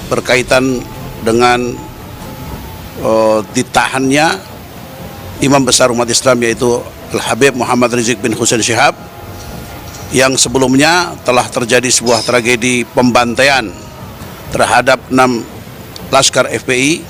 berkaitan dengan ditahannya Imam besar umat Islam yaitu Al-Habib Muhammad Rizik bin Hussein Syihab, yang sebelumnya telah terjadi sebuah tragedi pembantaian terhadap 6 laskar FPI.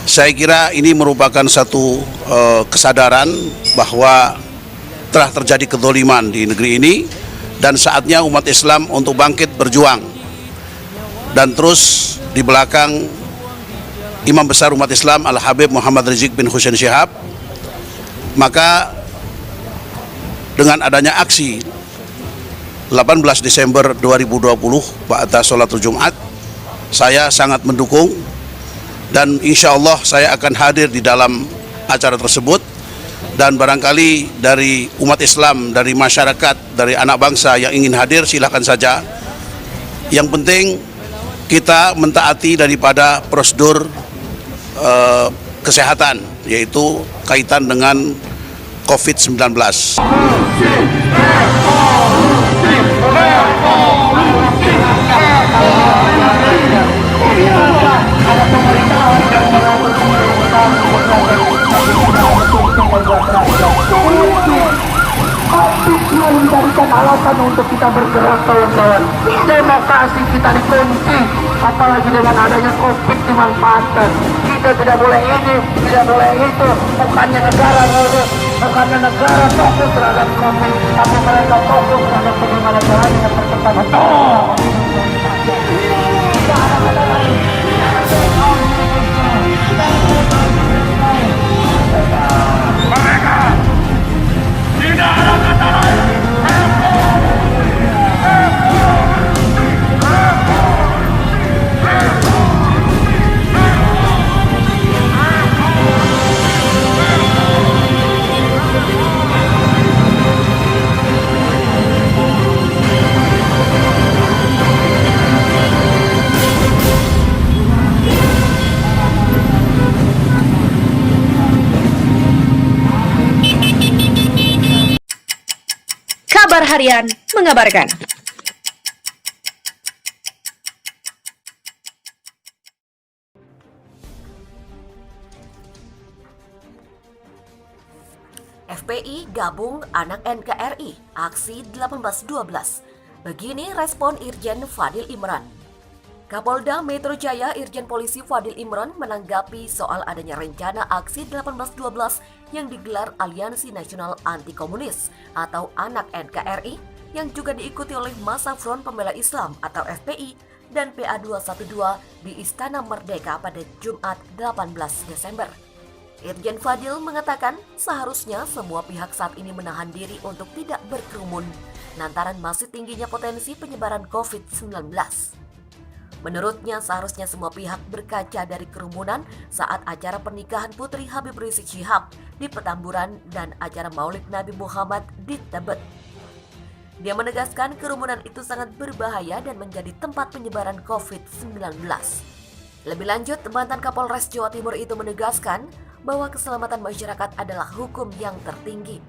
Saya kira ini merupakan satu kesadaran bahwa telah terjadi kezaliman di negeri ini dan saatnya umat Islam untuk bangkit berjuang dan terus di belakang Imam besar umat Islam Al-Habib Muhammad Rizik bin Hussein Syihab. Maka dengan adanya aksi 18 Desember 2020 pada sholatul Jumat, saya sangat mendukung dan insya Allah saya akan hadir di dalam acara tersebut. Dan barangkali dari umat Islam, dari masyarakat, dari anak bangsa yang ingin hadir silahkan saja. Yang penting kita mentaati daripada prosedur kesehatan, yaitu kaitan dengan COVID-19. Menjadikan alasan untuk kita bergerak, kawan-kawan. Demokrasi kita dikunci, apalagi dengan adanya COVID dimanfaatkan. Kita tidak boleh ini, tidak boleh itu. Bukannya negara fokus terhadap COVID, tapi mereka fokus terhadap bagaimana caranya percepat. Mereka tidak ada kata lain. Kabar Harian mengabarkan. FPI gabung anak NKRI, aksi 1812. Begini respon Irjen Fadil Imran. Kapolda Metro Jaya Irjen Polisi Fadil Imran menanggapi soal adanya rencana aksi 1812 yang digelar Aliansi Nasional Anti Komunis atau Anak NKRI yang juga diikuti oleh Masa Front Pembela Islam atau FPI dan PA212 di Istana Merdeka pada Jumat 18 Desember. Irjen Fadil mengatakan seharusnya semua pihak saat ini menahan diri untuk tidak berkerumun lantaran masih tingginya potensi penyebaran COVID-19. Menurutnya seharusnya semua pihak berkaca dari kerumunan saat acara pernikahan Putri Habib Rizik Syihab di Petamburan dan acara Maulid Nabi Muhammad di Tebet. Dia menegaskan kerumunan itu sangat berbahaya dan menjadi tempat penyebaran COVID-19. Lebih lanjut, mantan Kapolres Jawa Timur itu menegaskan bahwa keselamatan masyarakat adalah hukum yang tertinggi.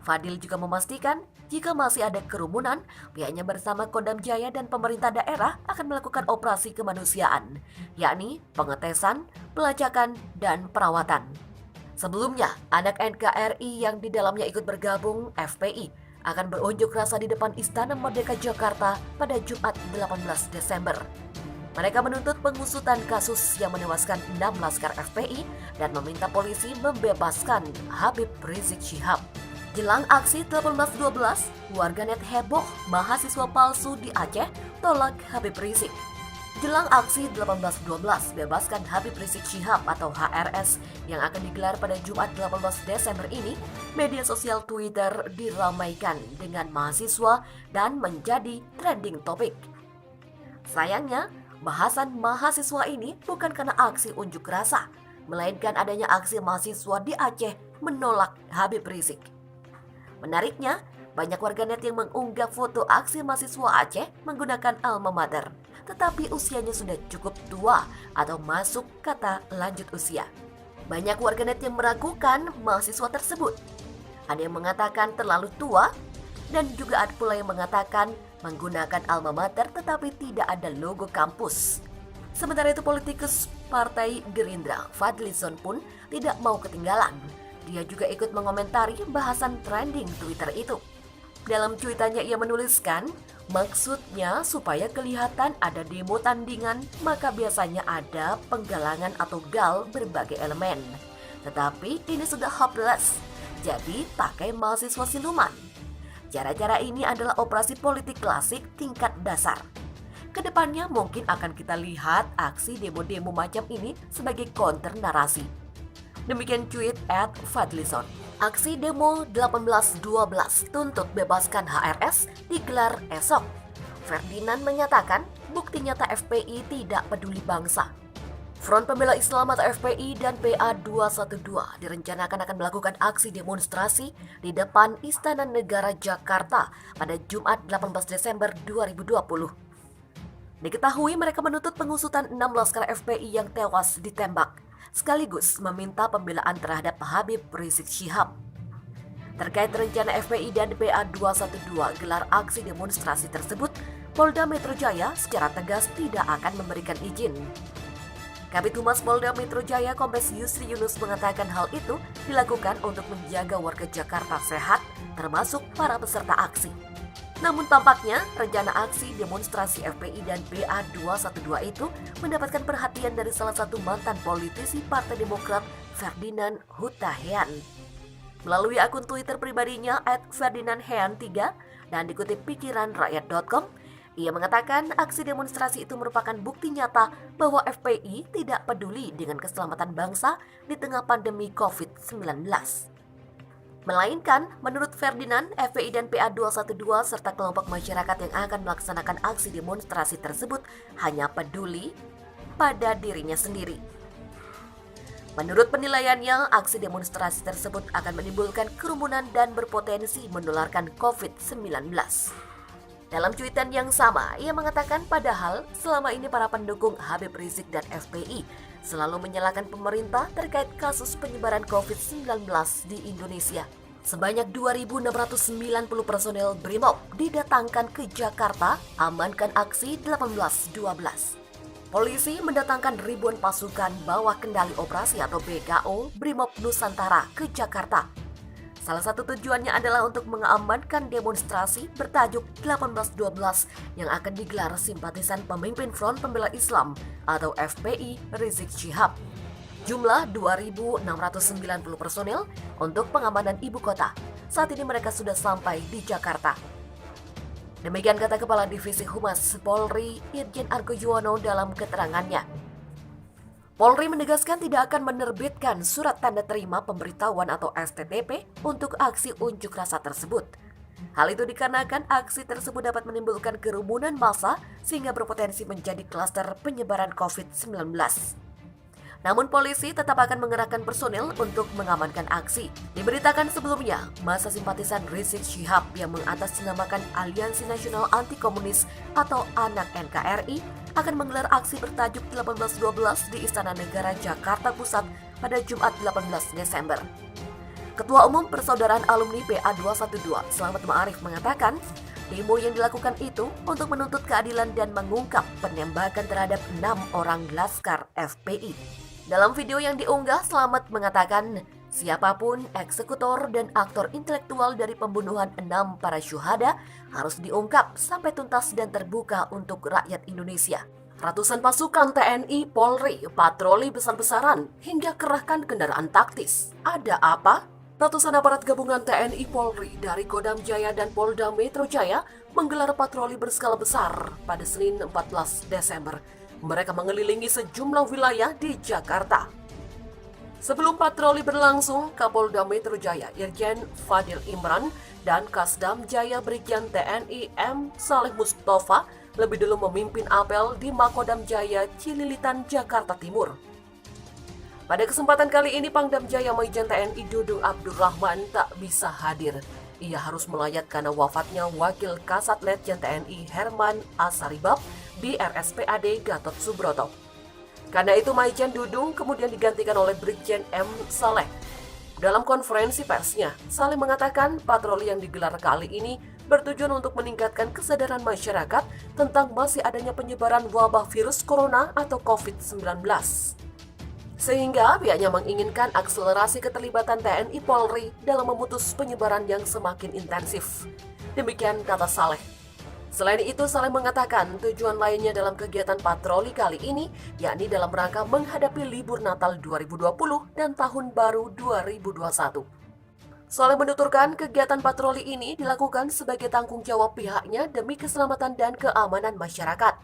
Fadil juga memastikan jika masih ada kerumunan, pihaknya bersama Kodam Jaya dan pemerintah daerah akan melakukan operasi kemanusiaan, yakni pengetesan, pelacakan, dan perawatan. Sebelumnya, anak NKRI yang di dalamnya ikut bergabung FPI akan berunjuk rasa di depan Istana Merdeka Jakarta pada Jumat 18 Desember. Mereka menuntut pengusutan kasus yang menewaskan 6 laskar FPI dan meminta polisi membebaskan Habib Rizik Syihab. Jelang aksi 1812, warganet heboh mahasiswa palsu di Aceh tolak Habib Rizik. Jelang aksi 1812, bebaskan Habib Rizik Syihab atau HRS yang akan digelar pada Jumat 18 Desember ini, media sosial Twitter diramaikan dengan mahasiswa dan menjadi trending topik. Sayangnya, bahasan mahasiswa ini bukan karena aksi unjuk rasa, melainkan adanya aksi mahasiswa di Aceh menolak Habib Rizik. Menariknya, banyak warganet yang mengunggah foto aksi mahasiswa Aceh menggunakan alma mater, tetapi usianya sudah cukup tua atau masuk kata lanjut usia. Banyak warganet yang meragukan mahasiswa tersebut. Ada yang mengatakan terlalu tua, dan juga ada pula yang mengatakan menggunakan alma mater tetapi tidak ada logo kampus. Sementara itu politikus Partai Gerindra, Fadlizon pun tidak mau ketinggalan. Dia juga ikut mengomentari bahasan trending Twitter itu. Dalam cuitannya ia menuliskan, maksudnya supaya kelihatan ada demo tandingan, maka biasanya ada penggalangan atau gal berbagai elemen. Tetapi ini sudah hopeless, jadi pakai mahasiswa siluman. Cara-cara ini adalah operasi politik klasik tingkat dasar. Kedepannya mungkin akan kita lihat aksi demo-demo macam ini sebagai counter narasi. Demikian tweet @Fadlizon. Aksi demo 1812 tuntut bebaskan HRS digelar esok. Ferdinand menyatakan bukti nyata FPI tidak peduli bangsa. Front Pembela Islam atau FPI dan PA212 direncanakan akan melakukan aksi demonstrasi di depan Istana Negara Jakarta pada Jumat 18 Desember 2020. Diketahui mereka menuntut pengusutan 6 laskar FPI yang tewas ditembak, sekaligus meminta pembelaan terhadap Habib Rizik Syihab. Terkait rencana FPI dan PA212 gelar aksi demonstrasi tersebut, Polda Metro Jaya secara tegas tidak akan memberikan izin. Kabid Humas Polda Metro Jaya Kombes Yusri Yunus mengatakan hal itu dilakukan untuk menjaga warga Jakarta sehat, termasuk para peserta aksi. Namun tampaknya rencana aksi demonstrasi FPI dan PA212 itu mendapatkan perhatian dari salah satu mantan politisi Partai Demokrat, Ferdinand Hutahian. Melalui akun Twitter pribadinya @ferdinandhean3 dan dikutip pikiranrakyat.com, ia mengatakan aksi demonstrasi itu merupakan bukti nyata bahwa FPI tidak peduli dengan keselamatan bangsa di tengah pandemi COVID-19. Melainkan, menurut Ferdinand, FPI dan PA212 serta kelompok masyarakat yang akan melaksanakan aksi demonstrasi tersebut hanya peduli pada dirinya sendiri. Menurut penilaiannya, aksi demonstrasi tersebut akan menimbulkan kerumunan dan berpotensi menularkan COVID-19. Dalam cuitan yang sama, ia mengatakan padahal selama ini para pendukung Habib Rizik dan FPI selalu menyalahkan pemerintah terkait kasus penyebaran COVID-19 di Indonesia. Sebanyak 2.690 personel BRIMOB didatangkan ke Jakarta amankan aksi 1812. Polisi mendatangkan ribuan pasukan bawah kendali operasi atau BKO BRIMOB Nusantara ke Jakarta. Salah satu tujuannya adalah untuk mengamankan demonstrasi bertajuk 1812 yang akan digelar simpatisan pemimpin Front Pembela Islam atau FPI Rizik Syihab. Jumlah 2.690 personel untuk pengamanan ibu kota. Saat ini mereka sudah sampai di Jakarta. Demikian kata Kepala Divisi Humas Polri Irjen Argo Yuwono dalam keterangannya. Polri menegaskan tidak akan menerbitkan surat tanda terima pemberitahuan atau STTP untuk aksi unjuk rasa tersebut. Hal itu dikarenakan aksi tersebut dapat menimbulkan kerumunan massa sehingga berpotensi menjadi klaster penyebaran COVID-19. Namun polisi tetap akan mengerahkan personel untuk mengamankan aksi. Diberitakan sebelumnya, massa simpatisan Rizik Syihab yang mengatasnamakan Aliansi Nasional Anti Komunis atau ANAK NKRI akan menggelar aksi bertajuk 1812 di Istana Negara Jakarta Pusat pada Jumat 18 Desember. Ketua Umum Persaudaraan Alumni PA212, Slamet Ma'arif mengatakan, demo yang dilakukan itu untuk menuntut keadilan dan mengungkap penembakan terhadap 6 orang laskar FPI. Dalam video yang diunggah, Slamet mengatakan, siapapun eksekutor dan aktor intelektual dari pembunuhan 6 para syuhada harus diungkap sampai tuntas dan terbuka untuk rakyat Indonesia. Ratusan pasukan TNI, Polri, patroli besar-besaran hingga kerahkan kendaraan taktis. Ada apa? Ratusan aparat gabungan TNI Polri dari Kodam Jaya dan Polda Metro Jaya menggelar patroli berskala besar pada Senin 14 Desember. Mereka mengelilingi sejumlah wilayah di Jakarta. Sebelum patroli berlangsung, Kapolda Metro Jaya Irjen Fadil Imran dan Kasdam Jaya Brigjen TNI M. Saleh Mustafa lebih dulu memimpin apel di Makodam Jaya Cililitan, Jakarta Timur. Pada kesempatan kali ini, Pangdam Jaya Majen TNI Dudung Abdurrahman tak bisa hadir. Ia harus melayat karena wafatnya Wakil Kasat Letjen TNI Herman Asaribab di RSPAD Gatot Subroto. Karena itu Majen Dudung kemudian digantikan oleh Brigjen M. Saleh. Dalam konferensi persnya, Saleh mengatakan patroli yang digelar kali ini bertujuan untuk meningkatkan kesadaran masyarakat tentang masih adanya penyebaran wabah virus corona atau COVID-19. Sehingga pihaknya menginginkan akselerasi keterlibatan TNI Polri dalam memutus penyebaran yang semakin intensif. Demikian kata Saleh. Selain itu, Saleh mengatakan tujuan lainnya dalam kegiatan patroli kali ini yakni dalam rangka menghadapi libur Natal 2020 dan Tahun Baru 2021. Saleh menuturkan kegiatan patroli ini dilakukan sebagai tanggung jawab pihaknya demi keselamatan dan keamanan masyarakat.